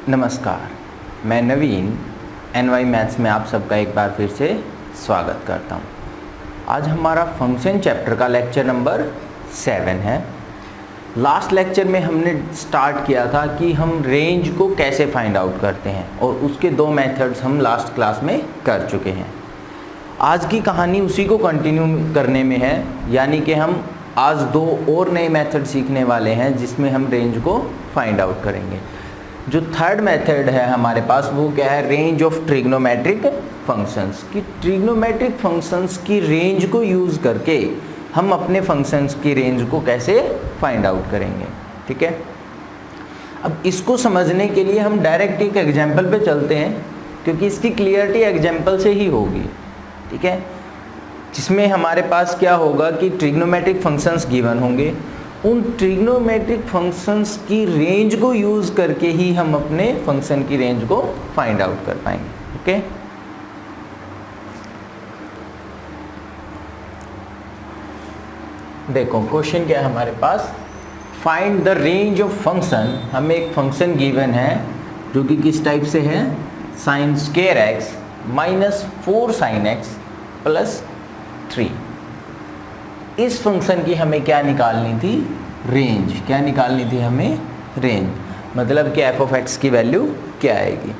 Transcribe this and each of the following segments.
नमस्कार, मैं नवीन NY maths में आप सबका एक बार फिर से स्वागत करता हूँ। आज हमारा फंक्शन चैप्टर का लेक्चर नंबर 7 है। लास्ट लेक्चर में हमने स्टार्ट किया था कि हम रेंज को कैसे फाइंड आउट करते हैं और उसके दो मेथड्स हम लास्ट क्लास में कर चुके हैं। आज की कहानी उसी को कंटिन्यू करने में है, यानी कि हम आज दो और नए मेथड सीखने वाले हैं जिसमें हम रेंज को फाइंड आउट करेंगे। जो थर्ड मेथड है हमारे पास वो क्या है, रेंज ऑफ ट्रिग्नोमेट्रिक फंक्शंस। कि ट्रिग्नोमेट्रिक फंक्शंस की रेंज को यूज़ करके हम अपने फंक्शंस की रेंज को कैसे फाइंड आउट करेंगे। ठीक है, अब इसको समझने के लिए हम डायरेक्ट एक एग्जाम्पल पे चलते हैं, क्योंकि इसकी क्लियरिटी एग्जाम्पल से ही होगी। ठीक है, जिसमें हमारे पास क्या होगा कि ट्रिग्नोमेट्रिक फंक्शंस गिवन होंगे, उन ट्रिग्नोमेट्रिक फंक्शंस की रेंज को यूज़ करके ही हम अपने फंक्शन की रेंज को फाइंड आउट कर पाएंगे। ओके, देखो क्वेश्चन क्या है हमारे पास, find the range of function. हमें एक फंक्शन गिवन है जो कि किस टाइप से है, sin square x minus 4 sin x plus 3। इस फंक्शन की हमें क्या निकालनी थी, रेंज। क्या निकालनी थी हमें, रेंज। मतलब कि f ऑफ x की वैल्यू क्या आएगी।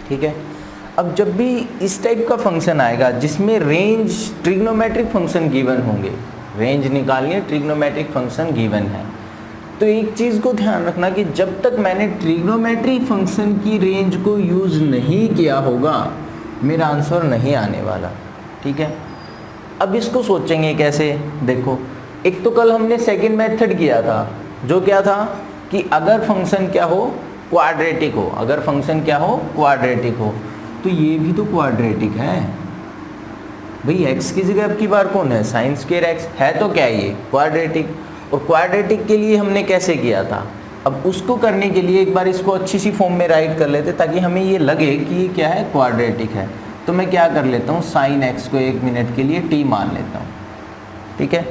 ठीक है, अब जब भी इस टाइप का फंक्शन आएगा जिसमें रेंज ट्रिग्नोमेट्रिक फंक्शन गिवन होंगे, रेंज निकालनी है, ट्रिग्नोमेट्रिक फंक्शन गिवन है, तो एक चीज़ को ध्यान रखना कि जब तक मैंने ट्रिग्नोमेट्रिक फंक्शन की रेंज को यूज़ नहीं किया होगा मेरा आंसर नहीं आने वाला। ठीक है, अब इसको सोचेंगे कैसे। देखो, एक तो कल हमने सेकंड मेथड किया था जो क्या था कि अगर फंक्शन क्या हो, क्वाड्रेटिक हो। अगर फंक्शन क्या हो, क्वाड्रेटिक हो, तो ये भी तो क्वाड्रेटिक है भाई। x की जगह अब की बार कौन है, sin स्क्वायर x है, तो क्या है ये क्वाड्रेटिक। और क्वाड्रेटिक के लिए हमने कैसे किया था, अब उसको करने के लिए एक बार इसको अच्छी सी फॉर्म में राइट कर लेते ताकि हमें ये लगे कि ये क्या है, क्वाड्रेटिक है। तो मैं क्या कर लेता हूँ, sin x को एक मिनट के लिए t मान लेता हूँ। ठीक है,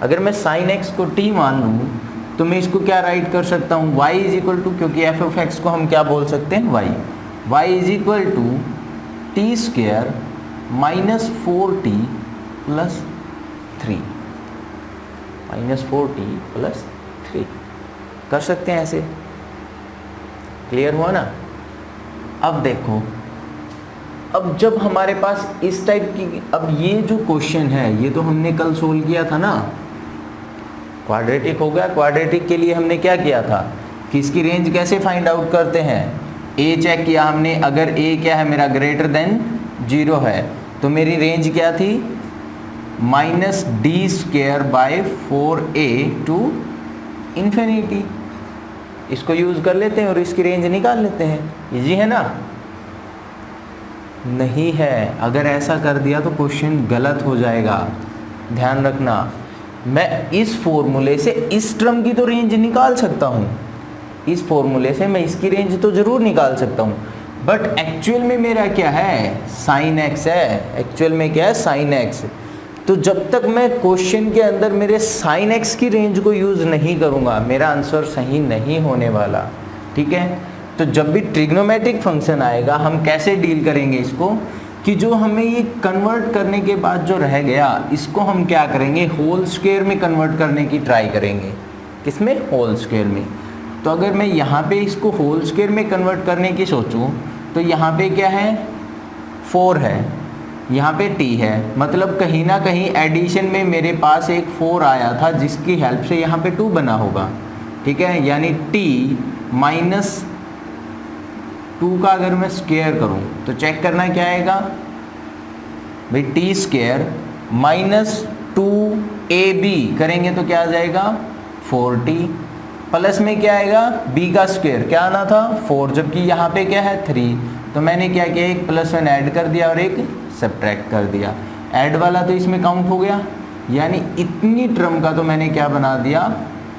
अगर मैं sin x को t मान लूँ तो मैं इसको क्या राइट कर सकता हूँ, y इज इक्वल टू, क्योंकि f ऑफ x को हम क्या बोल सकते हैं, y is equal to t square minus 4t plus 3। Minus 4t plus 3 कर सकते हैं ऐसे। क्लियर हुआ ना। अब देखो, अब जब हमारे पास इस टाइप की, अब ये जो क्वेश्चन है ये तो हमने कल सोल्व किया था ना, क्वाड्रेटिक हो गया। क्वाड्रेटिक के लिए हमने क्या किया था कि इसकी रेंज कैसे फाइंड आउट करते हैं, a चेक किया हमने। अगर a क्या है मेरा, ग्रेटर देन 0 है, तो मेरी रेंज क्या थी, minus d square by 4a to infinity. इसको यूज़ कर लेते हैं और इसकी रेंज निकाल लेते हैं। इजी है ना। नहीं है, अगर ऐसा कर दिया तो क्वेश्चन गलत हो जाएगा। ध्यान रखना, मैं इस फॉर्मूले से इस टर्म की तो रेंज निकाल सकता हूँ, इस फॉर्मूले से मैं इसकी रेंज तो ज़रूर निकाल सकता हूँ, बट एक्चुअल में मेरा क्या है, sin x है। एक्चुअल में क्या है, sin x। तो जब तक मैं क्वेश्चन के अंदर मेरे sin x की रेंज को यूज़ नहीं करूँगा मेरा आंसर सही नहीं होने वाला। ठीक है, तो जब भी ट्रिग्नोमेट्रिक फंक्शन आएगा हम कैसे डील करेंगे इसको, कि जो हमें ये कन्वर्ट करने के बाद जो रह गया इसको हम क्या करेंगे, होल स्क्वायर में कन्वर्ट करने की ट्राई करेंगे। किसमें, होल स्क्वायर में। तो अगर मैं यहाँ पे इसको होल स्क्वायर में कन्वर्ट करने की सोचूं तो यहाँ पे क्या है, 4 है, यहाँ पे t है, मतलब कहीं ना कहीं एडिशन में मेरे पास एक 4 आया था जिसकी हेल्प से यहाँ पे 2 बना होगा। ठीक है, यानी t माइनस 2 का अगर मैं स्क्वायर करूं तो चेक करना क्या आएगा भाई, टी स्क्वायर माइनस 2ab करेंगे तो क्या आ जाएगा, 4t। प्लस में क्या आएगा, b का स्क्वायर क्या आना था, 4, जबकि यहाँ पे क्या है 3। तो मैंने क्या किया, एक +1 ऐड कर दिया और एक सब्ट्रैक्ट कर दिया। ऐड वाला तो इसमें काउंट हो गया, यानी इतनी टर्म का तो मैंने क्या बना दिया,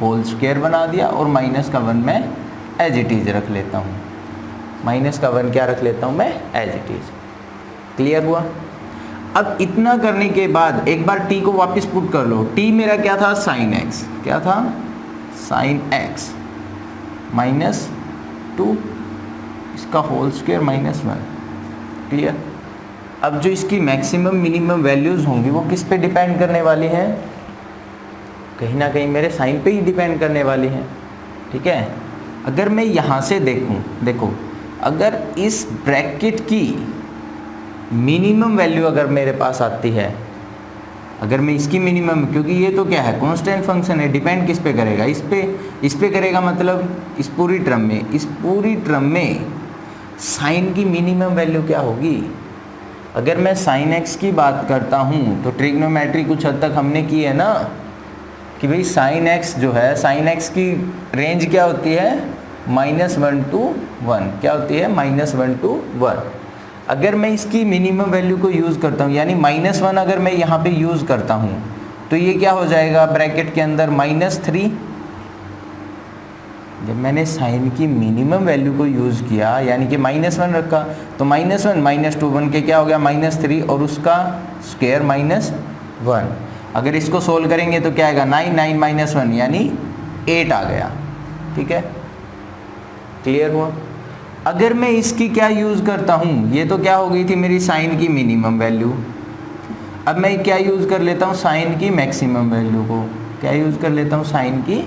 होल स्क्वायर बना दिया। और माइनस का 1 मैं एज इट इज रख लेता हूँ, माइनस का 1 क्या रख लेता हूँ मैं, एज इट इज। क्लियर हुआ। अब इतना करने के बाद एक बार t को वापस पुट कर लो। t मेरा क्या था, sin x, क्या था, sin x -2 इसका होल स्क्वायर माइनस 1। क्लियर। अब जो इसकी मैक्सिमम मिनिमम वैल्यूज़ होंगी वो किस पे डिपेंड करने वाली हैं? कहीं ना कहीं मेरे साइन पे ही डिपेंड करने वाली हैं। ठीक है। अगर मैं यहाँ से देखूँ, देखो अगर इस ब्रैकेट की मिनिमम वैल्यू अगर मेरे पास आती है, अगर मैं इसकी मिनिमम, क्योंकि ये तो क्या है कांस्टेंट फंक्शन है, डिपेंड किस पे करेगा? इस पे करेगा, मतलब इस पूरी टर्म में साइन की मिनिमम वैल्यू क्या होगी? अगर मैं साइन एक्स की बात करता हूँ तो ट्रिग्नोमेट्री कुछ हद तक हमने की है ना, कि भाई साइन एक्स जो है, साइन एक्स की रेंज क्या होती है? -1 to 1। क्या होती है? -1 to 1। अगर मैं इसकी मिनिमम वैल्यू को यूज़ करता हूँ, यानी -1 अगर मैं यहाँ पे यूज़ करता हूँ तो ये क्या हो जाएगा ब्रैकेट के अंदर? -3। जब मैंने साइन की मिनिमम वैल्यू को यूज़ किया, यानी कि -1 रखा, तो -1 -2 बन के क्या हो गया? -3, और उसका स्क्वायर -1। अगर इसको सोल्व करेंगे तो क्या आएगा? 9 -1 यानी 8 आ गया। ठीक है, क्लियर हुआ। अगर मैं इसकी क्या यूज़ करता हूँ, ये तो क्या हो गई थी मेरी साइन की मिनिमम वैल्यू। अब मैं क्या यूज़ कर लेता हूँ? साइन की मैक्सिमम वैल्यू को। क्या यूज़ कर लेता हूँ? साइन की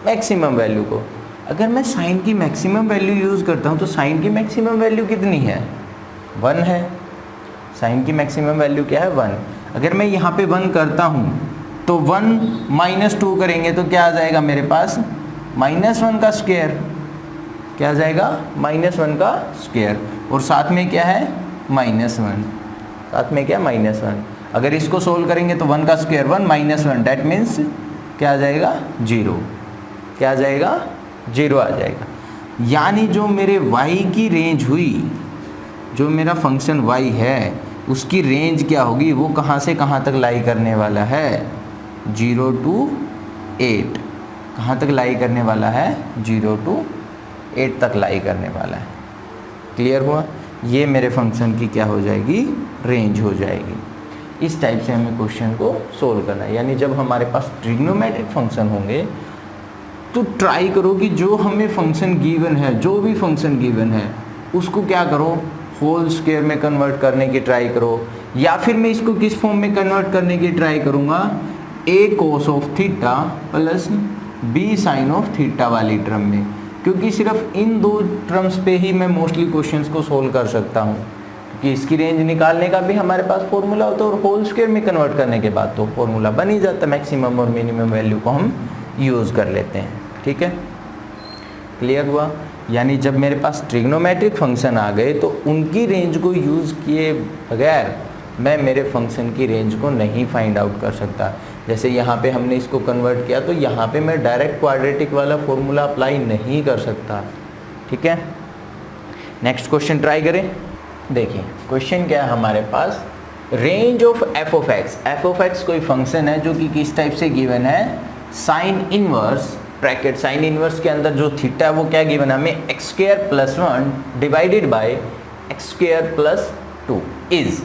मैक्सिमम वैल्यू को। अगर मैं साइन की मैक्सिमम वैल्यू यूज़ करता हूँ तो साइन की मैक्सिमम वैल्यू कितनी है? 1 है। साइन की मैक्सिमम वैल्यू क्या है? 1। अगर मैं यहाँ पे 1 करता हूँ तो 1 - 2 करेंगे तो क्या आ जाएगा मेरे पास? -1 का स्क्वायर। क्या आ जाएगा? -1 का स्क्वायर, और साथ में क्या है? -1। साथ में क्या? -1। अगर इसको सोल्व करेंगे तो 1 का स्क्वायर 1 -1, डैट मीन्स क्या आ जाएगा? 0। क्या आ जाएगा? 0 आ जाएगा। यानी जो मेरे y की रेंज हुई, जो मेरा फंक्शन y है, उसकी रेंज क्या होगी? वो कहाँ से कहाँ तक लाई करने वाला है? 0 to 8। कहाँ तक लाई करने वाला है? 0 to 8 तक लाई करने वाला है। क्लियर हुआ। ये मेरे फंक्शन की क्या हो जाएगी? रेंज हो जाएगी। इस टाइप से हमें क्वेश्चन को सोल्व करना है। यानी जब हमारे पास ट्रिग्नोमेट्रिक फंक्शन होंगे तो ट्राई करो कि जो हमें फंक्शन गिवन है, जो भी फंक्शन गिवन है, उसको क्या करो? होल स्क्वायर में कन्वर्ट करने की ट्राई करो, या फिर मैं इसको किस फॉर्म में कन्वर्ट करने की ट्राई करूँगा? a cos of theta plus b sine of theta वाली टर्म में, क्योंकि सिर्फ इन दो टर्म्स पे ही मैं मोस्टली क्वेश्चंस को सोल्व कर सकता हूँ, क्योंकि इसकी रेंज निकालने का भी हमारे पास फॉर्मूला होता है, और होल स्क्वायर में कन्वर्ट करने के बाद तो फॉर्मूला बन ही जाता है। मैक्सिमम और मिनिमम वैल्यू को हम यूज़ कर लेते हैं। ठीक है, क्लियर हुआ। यानी जब मेरे पास ट्रिग्नोमेट्रिक फंक्शन आ गए तो उनकी रेंज को यूज़ किए बगैर मैं मेरे फंक्शन की रेंज को नहीं फाइंड आउट कर सकता। जैसे यहाँ पे हमने इसको कन्वर्ट किया तो यहाँ पे मैं डायरेक्ट क्वाड्रेटिक वाला फॉर्मूला अप्लाई नहीं कर सकता। ठीक है, नेक्स्ट क्वेश्चन ट्राई करें। देखिए क्वेश्चन क्या है हमारे पास? Range of F of X कोई फंक्शन है जो कि किस टाइप से गिवन है? Sine inverse bracket, sine inverse के अंदर जो थीटा है वो क्या गिवन है हमें? x² + 1 divided by x² + 2 is,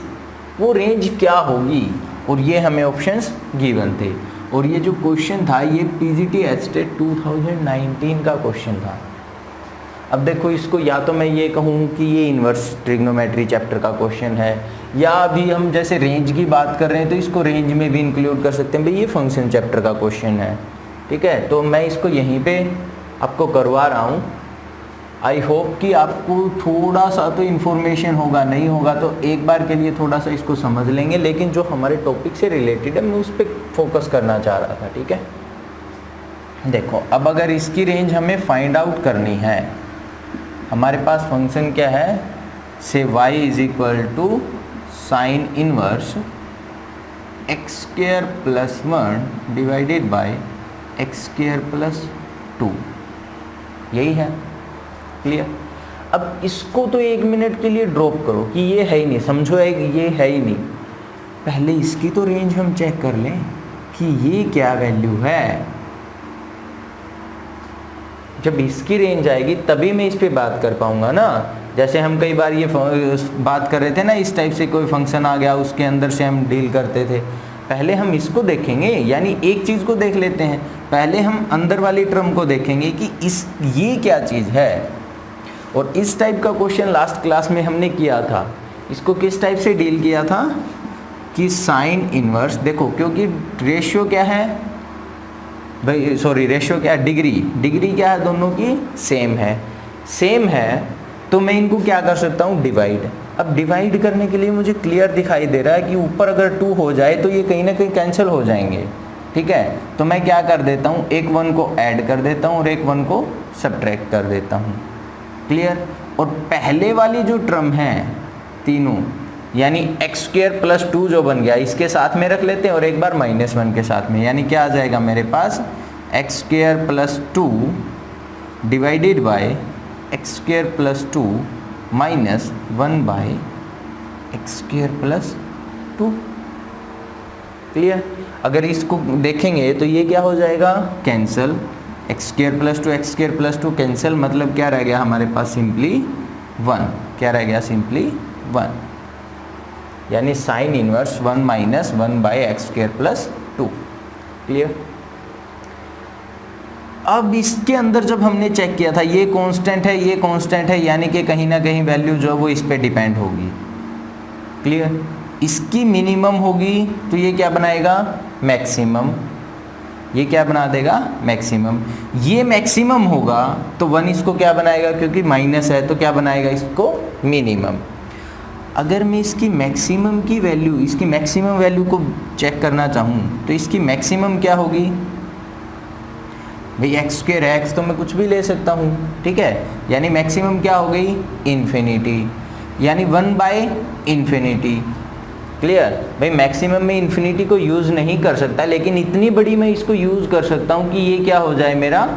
वो रेंज क्या होगी? और ये हमें ऑप्शंस गिवन थे, और ये जो क्वेश्चन था ये PGT एस्टेट 2019 का क्वेश्चन था। अब देखो इसको या तो मैं ये कहूँ कि ये इन्वर्स ट्रिग्नोमेट्री चैप्टर का क्वेश्चन है, या अभी हम जैसे रेंज की बात कर रहे हैं तो इसको रेंज में भी इंक्लूड कर सकते हैं, भाई ये फंक्शन चैप्टर का क्वेश्चन है। ठीक है, तो मैं इसको यहीं पे आपको करवा रहा हूँ। आई होप कि आपको थोड़ा सा तो इन्फॉर्मेशन होगा, नहीं होगा तो एक बार के लिए थोड़ा सा इसको समझ लेंगे, लेकिन जो हमारे टॉपिक से रिलेटेड है मैं उस पर फोकस करना चाह रहा था। ठीक है, देखो अब अगर इसकी रेंज हमें फाइंड आउट करनी है, हमारे पास फंक्शन क्या है? से y = sine inverse x² + 1 divided by x² + 2, यही है। क्लियर। अब इसको तो 1 मिनट के लिए ड्रॉप करो कि ये है ही नहीं, समझो है कि ये है ही नहीं। पहले इसकी तो रेंज हम चेक कर लें कि ये क्या वैल्यू है। जब इसकी रेंज आएगी तभी मैं इस पे बात कर पाऊंगा ना। जैसे हम कई बार ये बात कर रहे थे ना, इस टाइप से कोई फंक्शन आ गया उसके अंदर से हम डील करते थे। पहले हम इसको देखेंगे, यानी एक चीज़ को देख लेते हैं, पहले हम अंदर वाली टर्म को देखेंगे कि ये क्या चीज़ है, और इस टाइप का क्वेश्चन लास्ट क्लास में हमने किया था। इसको किस टाइप से डील किया था कि साइन इनवर्स, देखो क्योंकि रेशियो क्या है भाई, सॉरी रेशियो क्या है, डिग्री क्या है, दोनों की सेम है तो मैं इनको क्या कर सकता हूँ, डिवाइड। अब डिवाइड करने के लिए मुझे क्लियर दिखाई दे रहा है कि ऊपर अगर 2 हो जाए तो ये कहीं ना कहीं कैंसिल हो जाएंगे, ठीक है। तो मैं क्या कर देता हूँ, एक 1 को ऐड कर देता हूँ और एक 1 को सब्ट्रैक्ट कर देता हूँ, क्लियर। और पहले वाली जो टर्म है तीनों, यानी x² + 2 जो बन गया, इसके साथ में रख लेते हैं और एक बार -1 के साथ में, यानी क्या आ जाएगा मेरे पास, x² + 2 divided by x² + 2 -1 by x² + 2, clear. अगर इसको देखेंगे तो ये क्या हो जाएगा, कैंसल, x² + 2 x² + 2 कैंसिल, मतलब क्या रह गया हमारे पास, सिंपली 1, क्या रह गया, सिंपली 1, यानी sine inverse 1 - 1 by x² + 2, clear. अब इसके अंदर जब हमने चेक किया था, ये कांस्टेंट है, ये कांस्टेंट है, यानी कि कहीं ना कहीं वैल्यू जो वो इस पे डिपेंड होगी, क्लियर। इसकी मिनिमम होगी तो ये क्या बनाएगा, मैक्सिमम, ये क्या बना देगा, मैक्सिमम। ये मैक्सिमम होगा तो 1 इसको क्या बनाएगा, क्योंकि माइनस है तो क्या बनाएगा, इसको मिनिमम। अगर मैं इसकी मैक्सिमम की वैल्यू, इसकी मैक्सिमम वैल्यू को चेक करना चाहूँ तो इसकी मैक्सिमम क्या होगी भाई, x² है, x तो मैं कुछ भी ले सकता हूँ, ठीक है, यानी मैक्सिमम क्या हो गई, इन्फिनिटी, यानी 1/∞, क्लियर। भाई मैक्सिमम में इन्फिनिटी को यूज़ नहीं कर सकता, लेकिन इतनी बड़ी मैं इसको यूज़ कर सकता हूँ कि ये क्या हो जाए, मेरा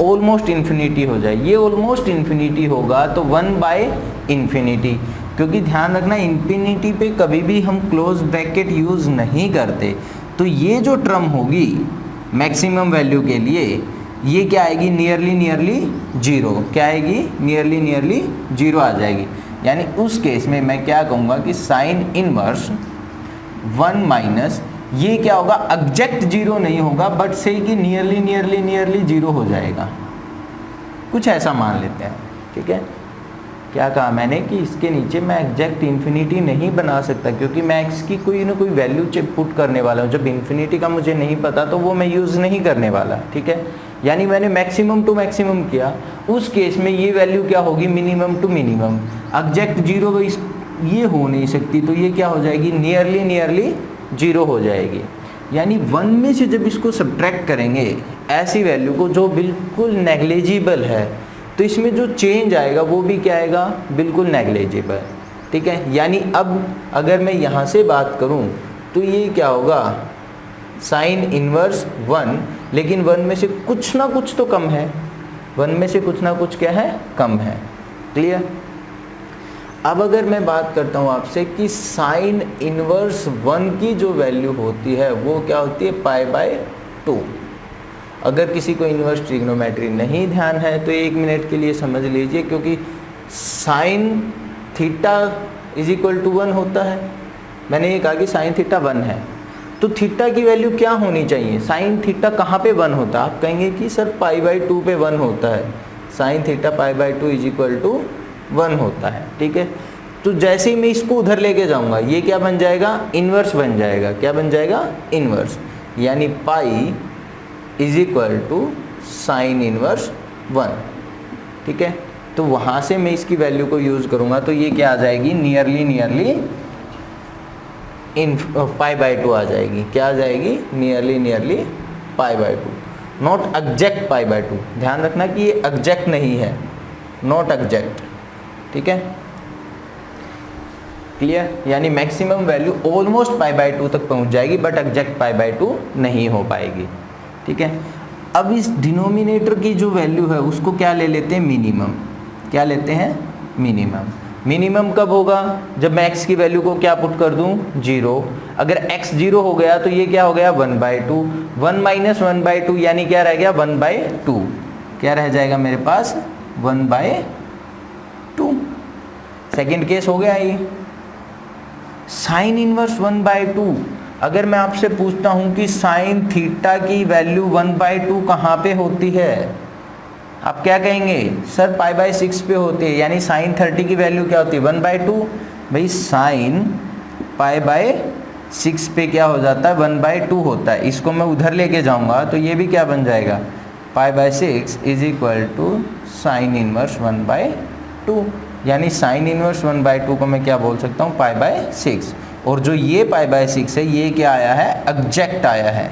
ऑलमोस्ट इन्फिनिटी हो जाए। ये ऑलमोस्ट इन्फिनिटी होगा तो 1/∞, क्योंकि ध्यान रखना इन्फिनिटी पे कभी भी हम क्लोज ब्रैकेट यूज़ नहीं करते। तो ये जो टर्म होगी मैक्सिमम वैल्यू के लिए, ये क्या आएगी, नियरली 0, क्या आएगी, नियरली 0 आ जाएगी। यानी उस केस में मैं क्या कहूँगा कि साइन इनवर्स 1 - ये क्या होगा, एग्जैक्ट 0 नहीं होगा, बट से कि नियरली 0 हो जाएगा, कुछ ऐसा मान लेते हैं, ठीक है। क्या कहा मैंने कि इसके नीचे मैं एग्जैक्ट इन्फिनिटी नहीं बना सकता, क्योंकि मैं x की कोई ना कोई वैल्यू पुट करने वाला हूँ। जब इन्फिनिटी का मुझे नहीं पता तो वो मैं यूज़ नहीं करने वाला, ठीक है। यानी मैंने मैक्सिमम टू मैक्सिमम किया, उस केस में ये वैल्यू क्या होगी, मिनिमम टू मिनिमम। एग्जैक्ट 0 ये हो नहीं सकती, तो ये क्या हो जाएगी, नियरली 0 हो जाएगी। यानी 1 में से जब इसको सब्ट्रैक्ट करेंगे ऐसी वैल्यू को जो बिल्कुल नेग्लिजिबल है, तो इसमें जो चेंज आएगा वो भी क्या आएगा, बिल्कुल नेग्लिजिबल, ठीक है। यानी अब अगर मैं यहाँ से बात करूँ तो ये क्या होगा, साइन इनवर्स 1, लेकिन 1 में से कुछ ना कुछ तो कम है, 1 में से कुछ ना कुछ क्या है, कम है, क्लियर। अब अगर मैं बात करता हूँ आपसे कि साइन इनवर्स 1 की जो वैल्यू होती है वो क्या होती है, π/2। अगर किसी को इन्वर्स ट्रिग्नोमेट्री नहीं ध्यान है तो 1 मिनट के लिए समझ लीजिए, क्योंकि साइन थीटा = 1 होता है। मैंने ये कहा कि साइन थीटा 1 है, तो थीटा की वैल्यू क्या होनी चाहिए, साइन थीटा कहाँ पे 1 होता है, आप कहेंगे कि सर π/2 पे 1 होता है, साइन थीटा π/2 = 1 होता है, ठीक है। तो जैसे ही मैं इसको उधर लेके जाऊंगा ये क्या बन जाएगा, इन्वर्स बन जाएगा, क्या बन जाएगा, इन्वर्स, यानी पाई = साइन इनवर्स 1, ठीक है। तो वहाँ से मैं इसकी वैल्यू को यूज़ करूँगा तो ये क्या आ जाएगी, नियरली π/2 आ जाएगी, क्या आ जाएगी, नियरली π/2, नॉट एग्जैक्ट π/2। ध्यान रखना कि ये एग्जैक्ट नहीं है, नॉट एग्जैक्ट, ठीक है, क्लियर। यानी मैक्सिमम वैल्यू ऑलमोस्ट π/2 तक पहुंच जाएगी, बट एग्जैक्ट π/2 नहीं हो पाएगी, ठीक है। अब इस डिनोमिनेटर की जो वैल्यू है उसको क्या ले लेते हैं, मिनिमम, क्या लेते हैं, मिनिमम। मिनिमम कब होगा, जब मैं x की वैल्यू को क्या पुट कर दूं, 0। अगर x 0 हो गया तो ये क्या हो गया, 1/2, 1 - 1/2 यानी क्या रह गया, 1/2, क्या रह जाएगा मेरे पास, 1/2। सेकेंड केस हो गया ये। साइन इनवर्स 1/2, अगर मैं आपसे पूछता हूं कि साइन थीटा की वैल्यू 1/2 कहाँ पे होती है, आप क्या कहेंगे, सर π/6 पे होती है, यानी साइन 30 की वैल्यू क्या होती है 1/2। भाई साइन π/6 पे क्या हो जाता है 1/2 होता है। इसको मैं उधर लेके जाऊंगा तो ये भी क्या बन जाएगा π/6 is equal to sine inverse 1/2, यानी साइन इनवर्स 1/2 को मैं क्या बोल सकता हूँ π/6। और जो ये π/6 है ये क्या आया है, एग्जैक्ट आया है।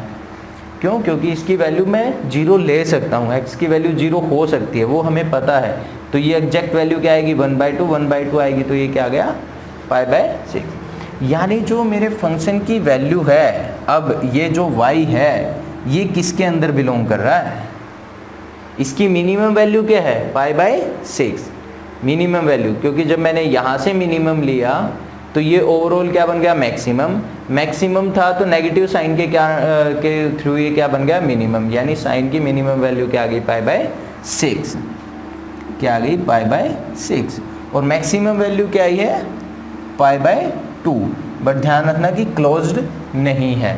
क्यों? क्योंकि इसकी वैल्यू मैं 0 ले सकता हूँ, x की वैल्यू 0 हो सकती है, वो हमें पता है। तो ये एग्जैक्ट वैल्यू क्या आएगी 1/2 आएगी, तो ये क्या आ गया π/6। यानी जो मेरे फंक्शन की वैल्यू है, अब ये जो y है ये किसके अंदर बिलोंग कर रहा है, इसकी मिनिमम वैल्यू क्या है π/6 मिनिमम वैल्यू, क्योंकि जब मैंने यहाँ से मिनिमम लिया तो ये ओवरऑल क्या बन गया मैक्सिमम था, तो नेगेटिव साइन के थ्रू ये क्या बन गया मिनिमम, यानी साइन की मिनिमम वैल्यू क्या आ गई π/6, क्या आ गई π/6। और मैक्सिमम वैल्यू क्या आई है π/2, बट ध्यान रखना कि क्लोज्ड नहीं है।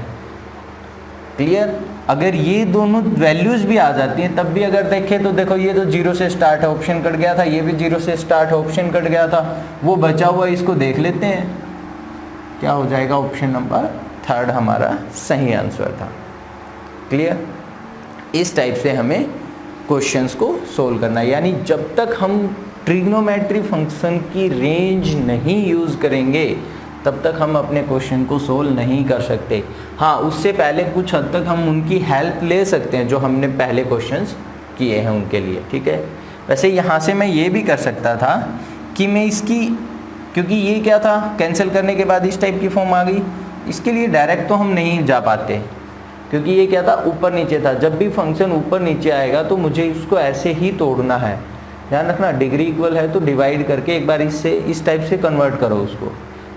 क्लियर? अगर ये दोनों वैल्यूज भी आ जाती हैं तब भी अगर देखें तो देखो ये तो 0 से स्टार्ट है, ऑप्शन कट गया था, ये भी 0 से स्टार्ट है, ऑप्शन कट गया था, वो बचा हुआ इसको देख लेते हैं, क्या हो जाएगा ऑप्शन नंबर 3 हमारा सही आंसर था। क्लियर? इस टाइप से हमें क्वेश्चंस को सोल्व करना है, यानी जब तक हम ट्रिग्नोमेट्री फंक्शन की रेंज नहीं यूज़ करेंगे तब तक हम अपने क्वेश्चन को सोल्व नहीं कर सकते। हाँ, उससे पहले कुछ हद तक हम उनकी हेल्प ले सकते हैं जो हमने पहले क्वेश्चंस किए हैं उनके लिए। ठीक है? वैसे यहाँ से मैं ये भी कर सकता था कि मैं इसकी, क्योंकि ये क्या था कैंसिल करने के बाद इस टाइप की फॉर्म आ गई, इसके लिए डायरेक्ट तो हम नहीं जा पाते क्योंकि ये क्या था ऊपर नीचे था। जब भी फंक्शन ऊपर नीचे आएगा तो मुझे इसको ऐसे ही तोड़ना है। ध्यान रखना, डिग्री इक्वल है तो डिवाइड करके एक बार इससे इस टाइप से कन्वर्ट करो उसको,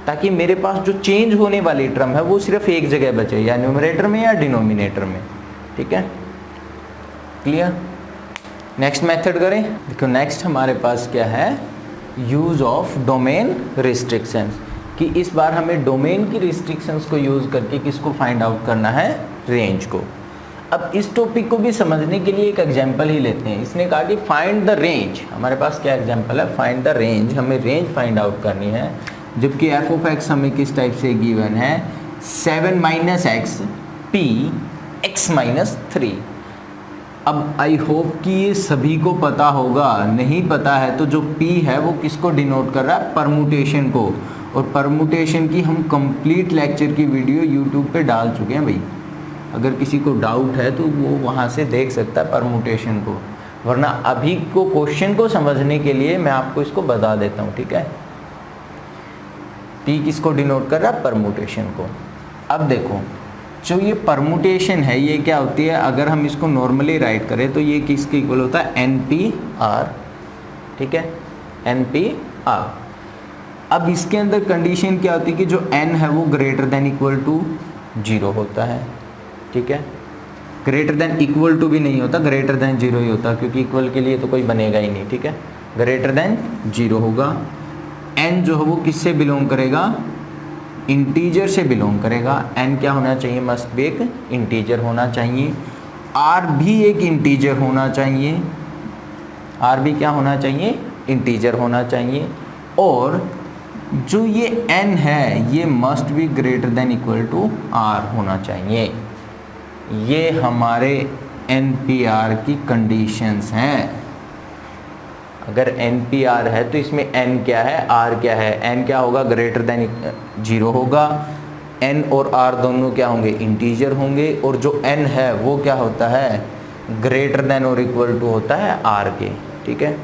ताकि मेरे पास जो चेंज होने वाली टर्म है वो सिर्फ एक जगह बचे, या न्यूमरेटर में या डिनोमिनेटर में। ठीक है? क्लियर? नेक्स्ट मेथड करें। देखो नेक्स्ट हमारे पास क्या है, यूज़ ऑफ डोमेन रिस्ट्रिक्शंस, कि इस बार हमें डोमेन की रिस्ट्रिक्शंस को यूज़ करके किसको फाइंड आउट करना है, रेंज को। अब इस टॉपिक को भी समझने के लिए एक एग्जांपल ही लेते हैं। इसने कहा कि फाइंड द रेंज, हमारे पास क्या एग्जांपल है, फाइंड द रेंज, हमें रेंज फाइंड आउट करनी है, जबकि एफ ऑफ एक्स हमें किस टाइप से गिवन है 7 - x p x - 3। अब आई होप कि ये सभी को पता होगा, नहीं पता है तो जो p है वो किसको डिनोट कर रहा है, परमुटेशन को। और परमुटेशन की हम कंप्लीट लेक्चर की वीडियो यूट्यूब पे डाल चुके हैं भाई, अगर किसी को डाउट है तो वो वहाँ से देख सकता है परमुटेशन को, वरना अभी को क्वेश्चन को समझने के लिए मैं आपको इसको बता देता हूँ। ठीक है? p किसको डिनोट कर रहा है, परमुटेशन को। अब देखो जो ये परमुटेशन है ये क्या होती है, अगर हम इसको नॉर्मली राइट करें तो ये किसके इक्वल होता है, NP/R। ठीक है? NP/R। अब इसके अंदर कंडीशन क्या होती है कि जो n है वो ग्रेटर देन इक्वल टू 0 होता है। ठीक है? ग्रेटर देन इक्वल टू भी नहीं होता, ग्रेटर देन 0 ही होता, क्योंकि इक्वल के लिए तो कोई बनेगा ही नहीं। ठीक है? ग्रेटर देन 0 होगा। n जो है वो किससे बिलोंग करेगा, इंटीजर से बिलोंग करेगा। n क्या होना चाहिए, मस्ट बी एक इंटीजर होना चाहिए। r भी एक इंटीजर होना चाहिए, r भी क्या होना चाहिए, इंटीजर होना चाहिए। और जो ये n है ये must be greater than equal to r होना चाहिए। ये हमारे NP/R की कंडीशंस हैं। अगर NP/R है तो इसमें n क्या है, r क्या है, n क्या होगा, ग्रेटर देन 0 होगा, n और r दोनों क्या होंगे, इंटीजर होंगे, और जो n है वो क्या होता है, ग्रेटर देन और इक्वल टू होता है r के। ठीक है?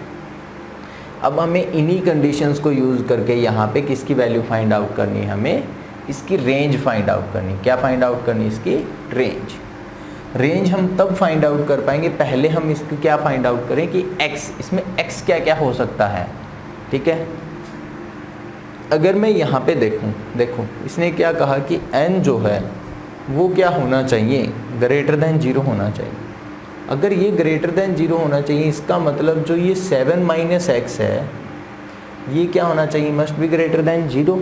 अब हमें इन्हीं कंडीशंस को यूज़ करके यहाँ पे किसकी वैल्यू फाइंड आउट करनी है, हमें इसकी रेंज फाइंड आउट करनी। क्या फाइंड आउट करनी, इसकी रेंज। रेंज हम तब फाइंड आउट कर पाएंगे, पहले हम इसकी क्या फाइंड आउट करें कि x, इसमें x क्या क्या हो सकता है। ठीक है? अगर मैं यहाँ पे देखो इसने क्या कहा कि n जो है वो क्या होना चाहिए, ग्रेटर देन 0 होना चाहिए। अगर ये ग्रेटर देन 0 होना चाहिए, इसका मतलब जो ये 7 - x है ये क्या होना चाहिए, must be greater then 0।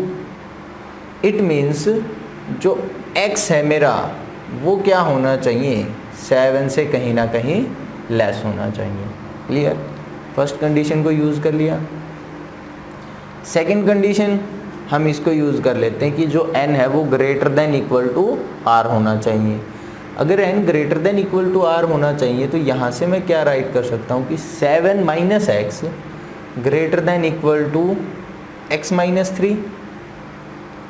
It means जो x है मेरा वो क्या होना चाहिए, 7 से कहीं ना कहीं लेस होना चाहिए। क्लियर, फर्स्ट कंडीशन को यूज़ कर लिया। सेकंड कंडीशन हम इसको यूज़ कर लेते हैं कि जो n है वो greater than equal to r होना चाहिए। अगर n greater than equal to r होना चाहिए तो यहाँ से मैं क्या राइट कर सकता हूँ कि 7 minus x greater than equal to x minus 3,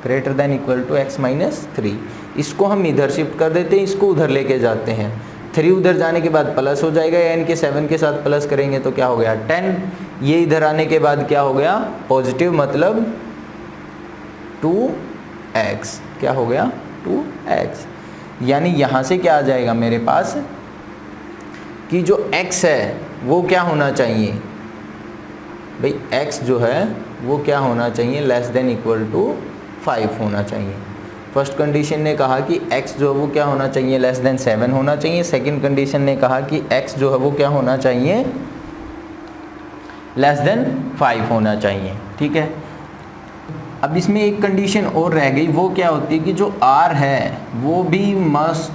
greater than equal to x minus 3। इसको हम इधर शिफ्ट कर देते हैं, इसको उधर लेके जाते हैं। 3 उधर जाने के बाद प्लस हो जाएगा, n के 7 के साथ प्लस करेंगे तो क्या हो गया 10। ये इधर आने के बाद क्या हो गया पॉजिटिव, मतलब 2x, क्या हो गया 2x। यानी यहाँ से क्या आ जाएगा मेरे पास कि जो x है वो क्या होना चाहिए भाई, x जो है वो क्या होना चाहिए लेस देन इक्वल टू 5 होना चाहिए। फर्स्ट कंडीशन ने कहा कि x जो है वो क्या होना चाहिए लेस देन 7 होना चाहिए। सेकंड कंडीशन ने कहा कि x जो है वो क्या होना चाहिए लेस देन 5 होना चाहिए। ठीक है, अब इसमें एक कंडीशन और रह गई, वो क्या होती है कि जो r है वो भी मस्ट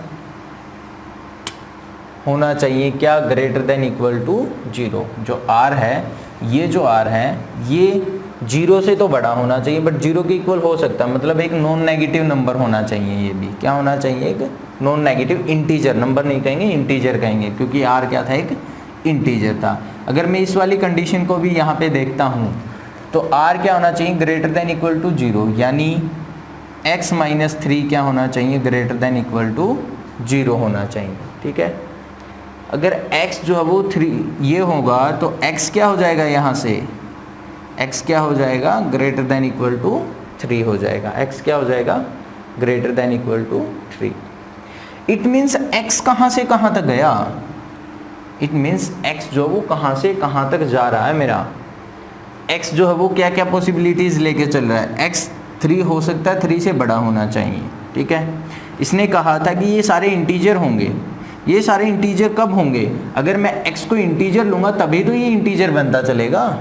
होना चाहिए क्या ग्रेटर देन इक्वल टू 0। जो r है, ये जो r है ये 0 से तो बड़ा होना चाहिए बट 0 के इक्वल हो सकता है, मतलब एक नॉन नेगेटिव नंबर होना चाहिए। ये भी क्या होना चाहिए, एक नॉन नेगेटिव इंटीजर, नंबर नहीं कहेंगे इंटीजर कहेंगे, क्योंकि r क्या था एक इंटीजर था। अगर मैं इस वाली कंडीशन को भी यहाँ पे देखता हूँ तो r क्या होना चाहिए ग्रेटर देन इक्वल टू 0, यानी x माइनस 3 क्या होना चाहिए ग्रेटर देन इक्वल टू 0 होना चाहिए। ठीक है, अगर x जो है वो 3 ये होगा तो x क्या हो जाएगा, यहाँ से x क्या हो जाएगा ग्रेटर देन इक्वल टू 3 हो जाएगा। x क्या हो जाएगा greater than equal to 3। It means x कहाँ से कहाँ तक गया, इट मीन्स x जो वो कहाँ से कहाँ तक जा रहा है मेरा। x जो है वो क्या क्या पॉसिबिलिटीज़ लेके चल रहा है, x 3 हो सकता है, 3 से बड़ा होना चाहिए। ठीक है, इसने कहा था कि ये सारे इंटीजर होंगे। ये सारे इंटीजर कब होंगे, अगर मैं x को इंटीजर लूँगा तभी तो ये इंटीजर बनता चलेगा।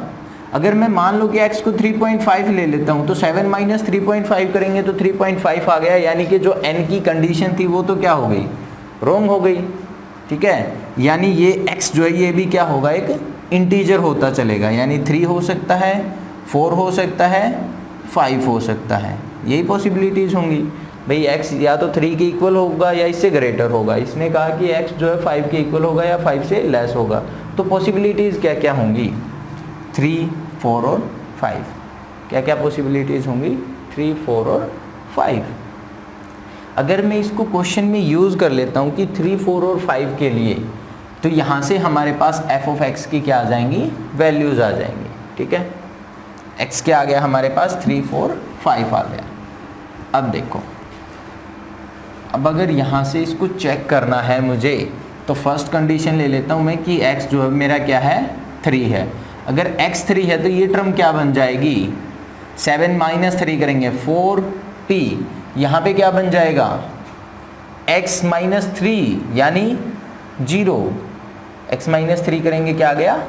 अगर मैं मान लो कि x को 3.5 ले लेता हूँ तो 7 माइनस 3.5 करेंगे तो 3.5 आ गया, यानी कि जो n की कंडीशन थी वो तो क्या हो गई, रॉन्ग हो गई। ठीक है, यानी ये x जो है ये भी क्या होगा एक इंटीजर होता चलेगा, यानी 3 हो सकता है, 4 हो सकता है, 5 हो सकता है, यही पॉसिबिलिटीज़ होंगी। भाई x या तो 3 के इक्वल होगा या इससे ग्रेटर होगा। इसने कहा कि x जो है 5 के इक्वल होगा या 5 से लेस होगा। तो पॉसिबिलिटीज़ क्या क्या होंगी, 3, 4 और 5। क्या क्या पॉसिबिलिटीज़ होंगी, 3, 4 और 5। अगर मैं इसको क्वेश्चन में यूज़ कर लेता हूँ कि 3, 4 और 5 के लिए, तो यहाँ से हमारे पास f ऑफ x की क्या आ जाएंगी, वैल्यूज़ आ जाएंगी। ठीक है, x क्या आ गया हमारे पास 3, 4, 5 आ गया। अब देखो, अब अगर यहाँ से इसको चेक करना है मुझे तो फर्स्ट कंडीशन ले लेता हूँ मैं कि x जो है मेरा क्या है 3 है। अगर x 3 है तो ये टर्म क्या बन जाएगी, 7 माइनस 3 करेंगे 4p, यहाँ पे क्या बन जाएगा x माइनस 3 यानी 0, x माइनस 3 करेंगे क्या आ गया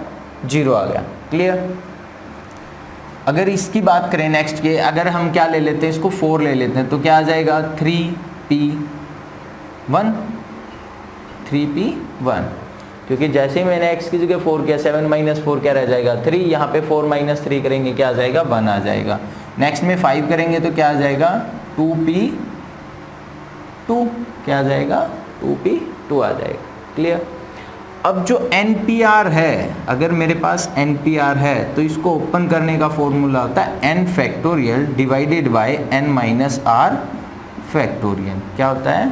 0 आ गया। क्लियर। अगर इसकी बात करें नेक्स्ट के, अगर हम क्या ले लेते हैं इसको 4 ले लेते हैं तो क्या आ जाएगा 3p1, 3p1, क्योंकि जैसे ही मैंने x की जगह 4 किया 7 माइनस 4 क्या रह जाएगा 3, यहाँ पे 4 माइनस 3 करेंगे क्या आ जाएगा 1 आ जाएगा। नेक्स्ट में 5 करेंगे तो क्या आ जाएगा 2p2, क्या आ जाएगा 2p2 आ जाएगा। क्लियर। अब जो NPR है, अगर मेरे पास NPR है तो इसको ओपन करने का फॉर्मूला होता है n factorial divided by n minus r factorial. क्या होता है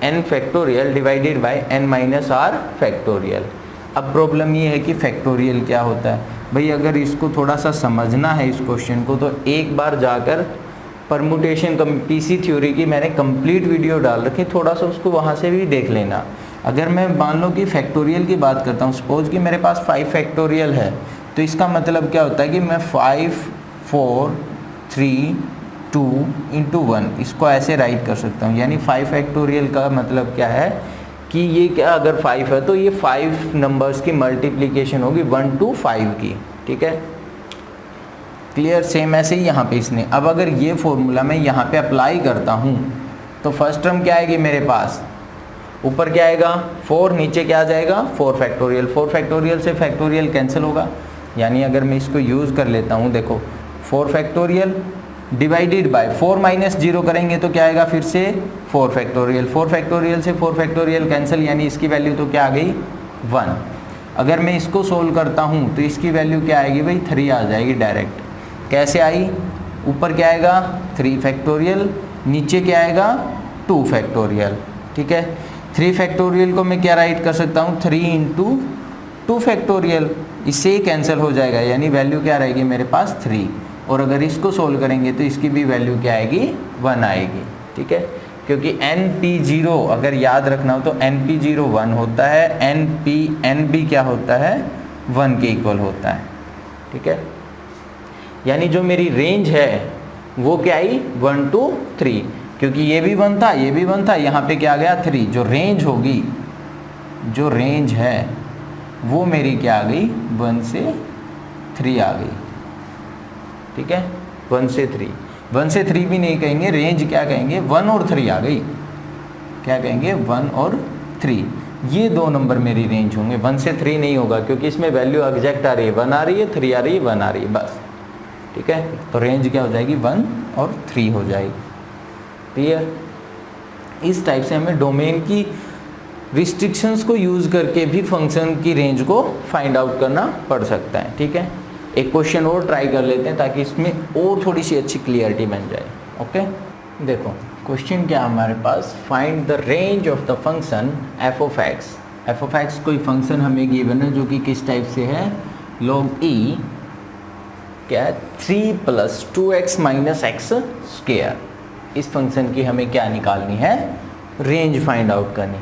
n factorial divided by n minus r factorial. अब प्रॉब्लम ये है कि फैक्टोरियल क्या होता है भाई, अगर इसको थोड़ा सा समझना है इस क्वेश्चन को तो एक बार जाकर परमुटेशन पीसी थ्योरी की मैंने कंप्लीट वीडियो डाल रखी, थोड़ा सा उसको वहाँ से भी देख लेना। अगर मैं मान लो कि फैक्टोरियल की बात करता हूँ, सपोज कि मेरे पास 5 फैक्टोरियल है तो इसका मतलब क्या होता है कि मैं 5, 4, 3, 2 इंटू 1 इसको ऐसे राइट कर सकता हूँ। यानी 5 फैक्टोरियल का मतलब क्या है कि ये क्या, अगर 5 है तो ये 5 नंबर्स की मल्टीप्लिकेशन होगी 1 to 5 की। ठीक है, क्लियर। सेम ऐसे ही यहाँ पे इसने, अब अगर ये फॉर्मूला मैं यहाँ पे अप्लाई करता हूँ तो फर्स्ट टर्म क्या आएगी मेरे पास ऊपर क्या आएगा 4, नीचे क्या आ जाएगा 4 फैक्टोरियल। 4 फैक्टोरियल से फैक्टोरियल कैंसिल होगा, यानी अगर मैं इसको यूज़ कर लेता हूँ, देखो 4 फैक्टोरियल डिवाइडेड बाय 4 माइनस 0 करेंगे तो क्या आएगा फिर से 4 फैक्टोरियल। 4 फैक्टोरियल से 4 फैक्टोरियल कैंसिल, यानी इसकी वैल्यू तो क्या आ गई 1। अगर मैं इसको सोल्व करता हूँ तो इसकी वैल्यू क्या आएगी भाई 3 आ जाएगी डायरेक्ट। कैसे आई, ऊपर क्या आएगा 3 फैक्टोरियल, नीचे क्या आएगा 2 फैक्टोरियल। ठीक है, 3 फैक्टोरियल को मैं क्या राइट कर सकता हूँ 3 इंटू 2 फैक्टोरियल, इससे ही कैंसिल हो जाएगा, यानी वैल्यू क्या रहेगी मेरे पास 3। और अगर इसको सोल्व करेंगे तो इसकी भी वैल्यू क्या आएगी 1 आएगी। ठीक है, क्योंकि NP0 अगर याद रखना हो तो NP0 1 होता है, NB क्या होता है 1 के इक्वल होता है। ठीक है, यानी जो मेरी रेंज है वो क्या आई 1 to 3, क्योंकि ये भी 1 था ये भी 1 था, यहाँ पे क्या आ गया 3। जो रेंज होगी, जो रेंज है वो मेरी क्या आ गई 1 से 3 आ गई। ठीक है, 1 से 3, 1 से 3 भी नहीं कहेंगे, रेंज क्या कहेंगे 1 और 3 आ गई। क्या कहेंगे 1 और 3, ये 2 नंबर मेरी रेंज होंगे, 1 से 3 नहीं होगा, क्योंकि इसमें वैल्यू एग्जैक्ट आ रही है, 1 आ रही है 3 आ रही है 1 आ रही है बस। ठीक है, तो रेंज क्या हो जाएगी 1 और 3 हो जाएगी। क्लियर, इस टाइप से हमें डोमेन की रिस्ट्रिक्शंस को यूज़ करके भी फंक्शन की रेंज को फाइंड आउट करना पड़ सकता है। ठीक है, एक क्वेश्चन और ट्राई कर लेते हैं ताकि इसमें और थोड़ी सी अच्छी क्लियरिटी बन जाए। ओके, देखो क्वेश्चन क्या हमारे पास, find the range of the function F of X. F of X कोई फंक्शन हमें गिवन है जो कि किस टाइप से है, log e क्या है 3 + 2x - x²। इस फंक्शन की हमें क्या निकालनी है, रेंज फाइंड आउट करनी।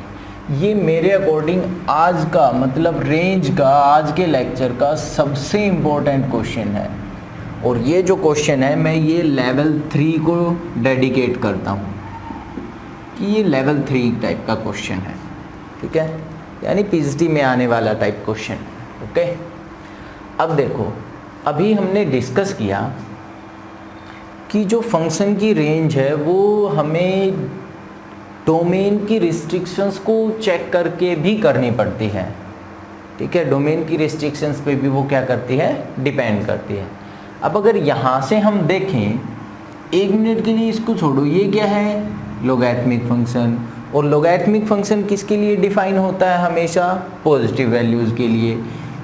ये मेरे अकॉर्डिंग आज का मतलब रेंज का आज के लेक्चर का सबसे इम्पोर्टेंट क्वेश्चन है, और ये जो क्वेश्चन है मैं ये लेवल 3 को डेडिकेट करता हूँ कि ये लेवल 3 टाइप का क्वेश्चन है। ठीक है, यानी पीएचडी में आने वाला टाइप क्वेश्चन। ओके, अब देखो अभी हमने डिस्कस किया कि जो फंक्शन की रेंज है वो हमें डोमेन की रिस्ट्रिक्शंस को चेक करके भी करनी पड़ती है। ठीक है, डोमेन की रिस्ट्रिक्शंस पे भी वो क्या करती है, डिपेंड करती है। अब अगर यहाँ से हम देखें, 1 मिनट के लिए इसको छोड़ो, ये क्या है लोगैरिथमिक फंक्शन, और लोगैरिथमिक फंक्शन किसके लिए डिफाइन होता है हमेशा, पॉजिटिव वैल्यूज़ के लिए।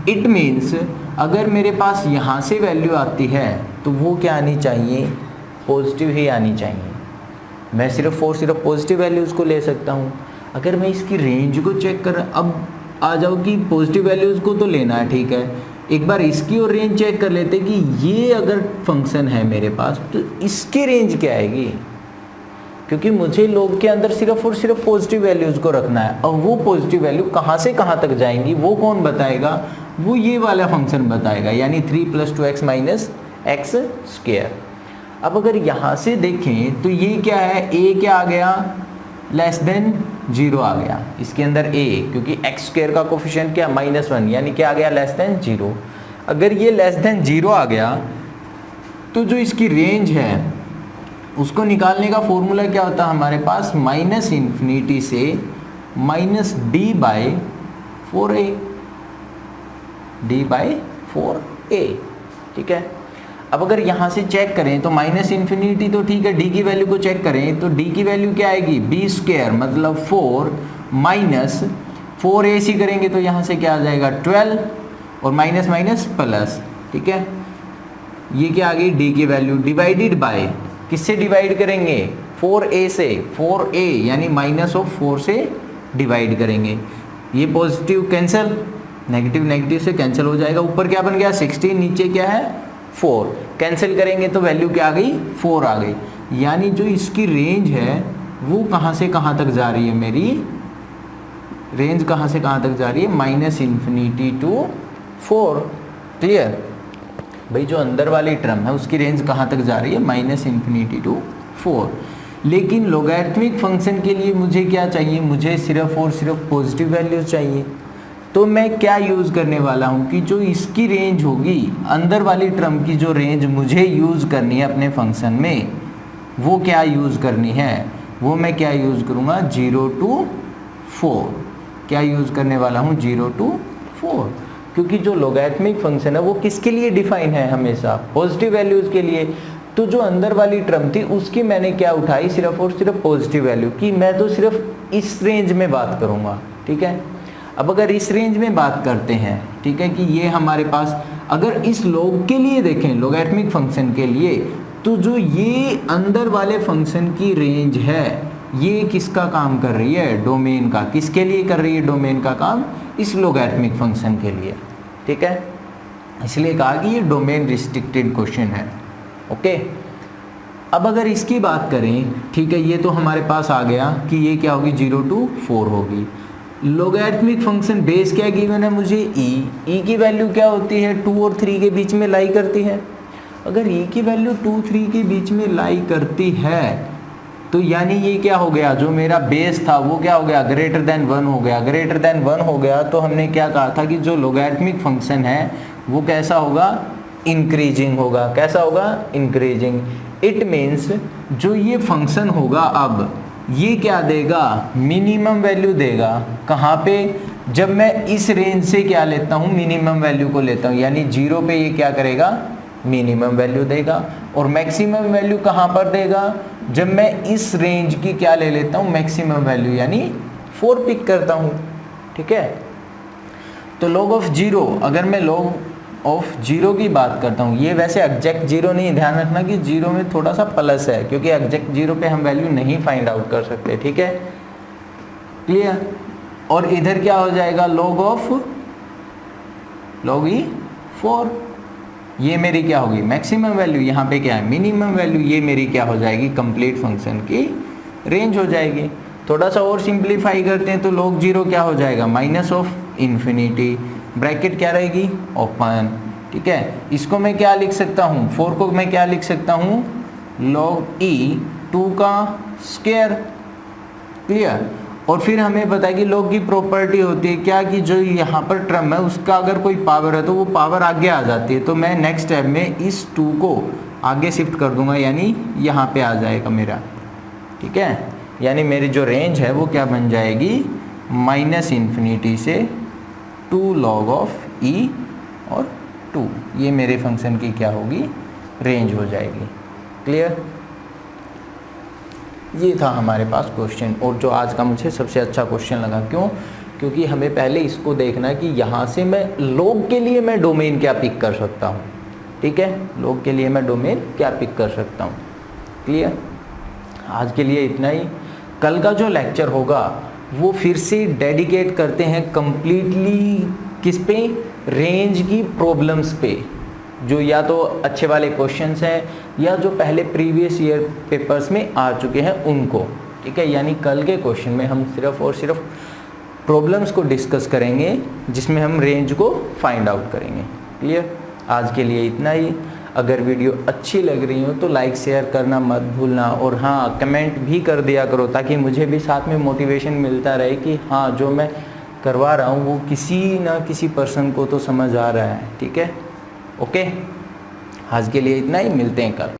इट मीन्स अगर मेरे पास यहाँ से वैल्यू आती है तो वो क्या आनी चाहिए, पॉजिटिव ही आनी चाहिए। मैं सिर्फ और सिर्फ पॉजिटिव वैल्यूज़ को ले सकता हूँ। अगर मैं इसकी रेंज को चेक कर, अब आ जाओ कि पॉजिटिव वैल्यूज़ को तो लेना है, ठीक है, एक बार इसकी और रेंज चेक कर लेते कि ये अगर फंक्शन है मेरे पास तो इसकी रेंज क्या आएगी, क्योंकि मुझे लोग के अंदर सिर्फ और सिर्फ पॉजिटिव वैल्यूज़ को रखना है। और वो पॉजिटिव वैल्यू कहाँ से कहाँ तक जाएंगी वो कौन बताएगा, वो ये वाला फंक्शन बताएगा, यानी 3 + 2x - x²। अब अगर यहाँ से देखें तो ये क्या है, a क्या आ गया <0 आ गया इसके अंदर a, क्योंकि x² का कोफिशिएंट क्या -1, यानी क्या आ गया <0। अगर ये <0 आ गया तो जो इसकी रेंज है उसको निकालने का फॉर्मूला क्या होता है हमारे पास, -∞ से -d/4a, d/4a। ठीक है, अब अगर यहाँ से चेक करें तो -∞ तो ठीक है, d की वैल्यू को चेक करें तो d की वैल्यू क्या आएगी b² मतलब 4 - 4ac करेंगे तो यहाँ से क्या आ जाएगा 12 और माइनस माइनस प्लस। ठीक है, ये क्या आ गई d की वैल्यू, डिवाइडेड बाय किससे डिवाइड करेंगे 4a से, 4a यानी -4 से डिवाइड करेंगे। ये पॉजिटिव कैंसिल, नेगेटिव नेगेटिव से कैंसिल हो जाएगा। ऊपर क्या बन गया 16, नीचे क्या है 4, कैंसिल करेंगे तो वैल्यू क्या आ गई 4 आ गई। यानी जो इसकी रेंज है वो कहाँ से कहाँ तक जा रही है, मेरी रेंज कहाँ से कहाँ तक जा रही है, -∞ to 4। क्लियर भाई, जो अंदर वाली टर्म है उसकी रेंज कहाँ तक जा रही है, -∞ to 4। लेकिन लोगैरिथमिक फंक्शन के लिए मुझे क्या चाहिए, मुझे सिर्फ और सिर्फ पॉजिटिव वैल्यूज चाहिए। तो मैं क्या यूज़ करने वाला हूँ कि जो इसकी रेंज होगी, अंदर वाली टर्म की जो रेंज मुझे यूज़ करनी है अपने फंक्शन में, वो क्या यूज़ करनी है, वो मैं क्या यूज़ करूँगा 0 to 4। क्या यूज़ करने वाला हूँ? 0 to 4, क्योंकि जो लोगैरिथमिक फंक्शन है वो किसके लिए डिफाइन है? हमेशा पॉजिटिव वैल्यूज़ के लिए। तो जो अंदर वाली टर्म थी उसकी मैंने क्या उठाई? सिर्फ और सिर्फ पॉजिटिव वैल्यू की। मैं तो सिर्फ इस रेंज में बात करूँगा, ठीक है। अब अगर इस रेंज में बात करते हैं, ठीक है, कि ये हमारे पास अगर इस लॉग के लिए देखें, लोगैरिथमिक फंक्शन के लिए, तो जो ये अंदर वाले फंक्शन की रेंज है ये किसका काम कर रही है? डोमेन का। किसके लिए कर रही है डोमेन का काम? इस लोगैरिथमिक फंक्शन के लिए, ठीक है। इसलिए कहा कि ये डोमेन रिस्ट्रिक्टेड क्वेश्चन है। ओके, अब अगर इसकी बात करें, ठीक है, ये तो हमारे पास आ गया कि ये क्या होगी? 0 to 4 होगी। लोगैरिथमिक फंक्शन बेस क्या गिवन है मुझे? ई की वैल्यू क्या होती है? 2 और 3 के बीच में लाई करती है। अगर ई की वैल्यू 2, 3 के बीच में लाई करती है तो यानी ये क्या हो गया? जो मेरा बेस था वो क्या हो गया? ग्रेटर देन 1 हो गया। ग्रेटर देन 1 हो गया तो हमने क्या कहा था कि जो लोगैरिथमिक फंक्शन है वो कैसा होगा? इंक्रीजिंग होगा। कैसा होगा? इंक्रीजिंग। इट मीन्स जो ये फंक्शन होगा अब ये क्या देगा? मिनिमम वैल्यू देगा। कहाँ पे? जब मैं इस रेंज से क्या लेता हूँ? मिनिमम वैल्यू को लेता हूँ, यानी 0 पे ये क्या करेगा? मिनिमम वैल्यू देगा। और मैक्सिमम वैल्यू कहाँ पर देगा? जब मैं इस रेंज की क्या ले लेता हूँ? मैक्सिमम वैल्यू, यानी 4 पिक करता हूँ, ठीक है। तो log ऑफ 0, अगर मैं log ऑफ 0 की बात करता हूँ, ये वैसे एग्जैक्ट 0 नहीं, ध्यान रखना कि 0 में थोड़ा सा प्लस है, क्योंकि एग्जैक्ट 0 पे हम वैल्यू नहीं फाइंड आउट कर सकते, ठीक है, क्लियर। और इधर क्या हो जाएगा? log e 4, ये मेरी क्या होगी? Maximum value. यहाँ पे क्या है? Minimum value. ये मेरी क्या हो जाएगी? कंप्लीट फंक्शन की रेंज हो जाएगी। थोड़ा सा और सिंप्लीफाई करते हैं तो log 0 क्या हो जाएगा? माइनस ऑफ इन्फिनिटी, ब्रैकेट क्या रहेगी? ओपन, ठीक है। इसको मैं क्या लिख सकता हूँ? 4 को मैं क्या लिख सकता हूँ? log e 2 का स्क्वायर, क्लियर। और फिर हमें पता है कि log की प्रॉपर्टी होती है क्या? कि जो यहाँ पर टर्म है उसका अगर कोई पावर है तो वो पावर आगे आ जाती है। तो मैं नेक्स्ट स्टेप में इस 2 को आगे शिफ्ट कर दूंगा, यानी यहाँ पे आ जाएगा मेरा, ठीक है। यानी मेरी जो रेंज है वो क्या बन जाएगी? माइनस इन्फिनिटी से 2 log ऑफ e और 2, ये मेरे फंक्शन की क्या होगी? रेंज हो जाएगी, क्लियर। ये था हमारे पास क्वेश्चन, और जो आज का मुझे सबसे अच्छा क्वेश्चन लगा। क्यों? क्योंकि हमें पहले इसको देखना है कि यहाँ से मैं log के लिए मैं डोमेन क्या पिक कर सकता हूँ, ठीक है। log के लिए मैं डोमेन क्या पिक कर सकता हूँ, क्लियर। आज के लिए इतना ही। कल का जो लेक्चर होगा वो फिर से डेडिकेट करते हैं कंप्लीटली किस पे? रेंज की प्रॉब्लम्स पे, जो या तो अच्छे वाले क्वेश्चंस हैं या जो पहले प्रीवियस ईयर पेपर्स में आ चुके हैं उनको, ठीक है। यानी कल के क्वेश्चन में हम सिर्फ और सिर्फ प्रॉब्लम्स को डिस्कस करेंगे जिसमें हम रेंज को फाइंड आउट करेंगे, क्लियर। आज के लिए इतना ही। अगर वीडियो अच्छी लग रही हो तो लाइक शेयर करना मत भूलना, और हाँ, कमेंट भी कर दिया करो ताकि मुझे भी साथ में मोटिवेशन मिलता रहे कि हाँ, जो मैं करवा रहा हूँ वो किसी ना किसी पर्सन को तो समझ आ रहा है, ठीक है। ओके, आज के लिए इतना ही, मिलते हैं कल।